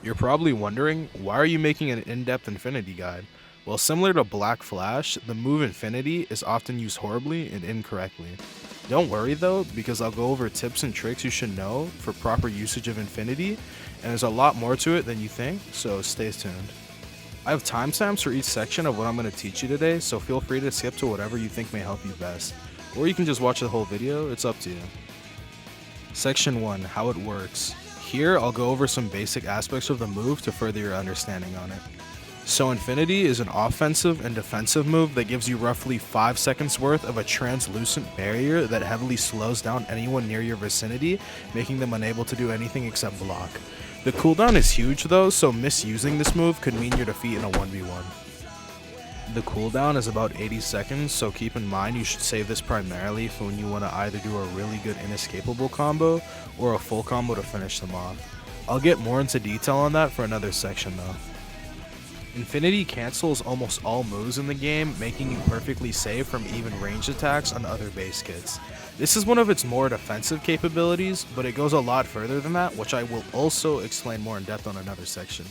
You're probably wondering, why are you making an in-depth Infinity guide? Well, similar to Black Flash, the move Infinity is often used horribly and incorrectly. Don't worry though, because I'll go over tips and tricks you should know for proper usage of Infinity, and there's a lot more to it than you think, so stay tuned. I have timestamps for each section of what I'm going to teach you today, so feel free to skip to whatever you think may help you best. Or you can just watch the whole video, it's up to you. Section 1, how it works. Here, I'll go over some basic aspects of the move to further your understanding on it. So Infinity is an offensive and defensive move that gives you roughly 5 seconds worth of a translucent barrier that heavily slows down anyone near your vicinity, making them unable to do anything except block. The cooldown is huge though, so misusing this move could mean your defeat in a 1v1. The cooldown is about 80 seconds, so keep in mind you should save this primarily for when you want to either do a really good inescapable combo or a full combo to finish them off. I'll get more into detail on that for another section though. Infinity cancels almost all moves in the game, making you perfectly safe from even ranged attacks on other base kits. This is one of its more defensive capabilities, but it goes a lot further than that, which I will also explain more in depth on another section.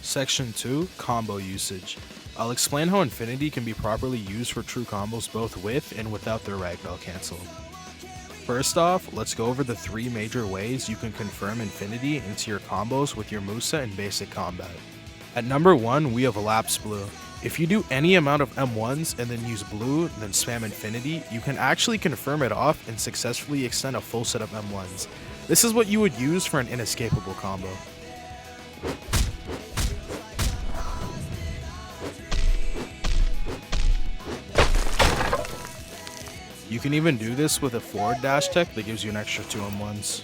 Section 2, Combo Usage. I'll explain how Infinity can be properly used for true combos both with and without their ragdoll cancel. First off, let's go over the 3 major ways you can confirm Infinity into your combos with your moveset in basic combat. At number 1, we have Lapse Blue. If you do any amount of M1s and then use blue, then spam Infinity, you can actually confirm it off and successfully extend a full set of M1s. This is what you would use for an inescapable combo. You can even do this with a forward dash tech that gives you an extra 2 M1s.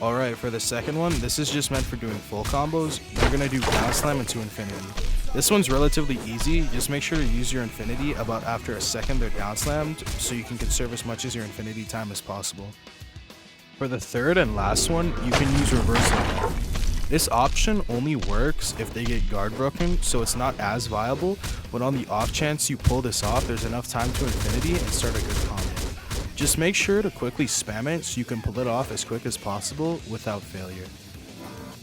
Alright, for the second one, this is just meant for doing full combos. You're going to do down slam into Infinity. This one's relatively easy, just make sure to use your Infinity about after a second they're down slammed, so you can conserve as much as your Infinity time as possible. For the third and last one, you can use reversal. This option only works if they get guard broken, so it's not as viable, but on the off chance you pull this off, there's enough time to Infinity and start a good combo. Just make sure to quickly spam it so you can pull it off as quick as possible without failure.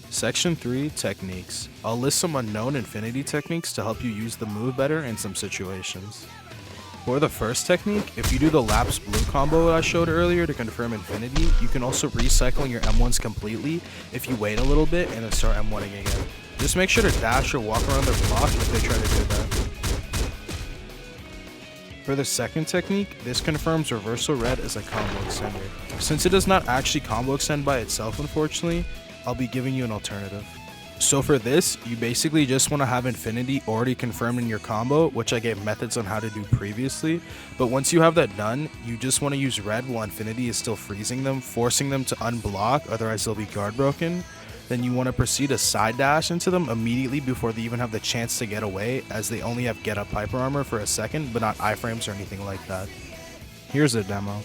Section 3, Techniques. I'll list some unknown Infinity techniques to help you use the move better in some situations. For the first technique, if you do the Lapse Blue combo that I showed earlier to confirm Infinity, you can also recycle your M1s completely if you wait a little bit and then start M1ing again. Just make sure to dash or walk around their block if they try to do that. For the second technique, this confirms Reversal Red as a combo extender. Since it does not actually combo extend by itself unfortunately, I'll be giving you an alternative. So for this, you basically just want to have Infinity already confirmed in your combo, which I gave methods on how to do previously, but once you have that done, you just want to use Red while Infinity is still freezing them, forcing them to unblock, otherwise they'll be guard broken. Then you want to proceed to side dash into them immediately before they even have the chance to get away, as they only have get up hyper armor for a second, but not iframes or anything like that. Here's a demo.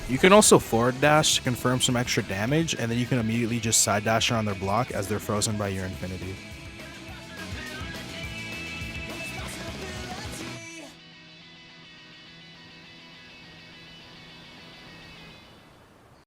You can also forward dash to confirm some extra damage, and then you can immediately just side dash around their block as they're frozen by your Infinity.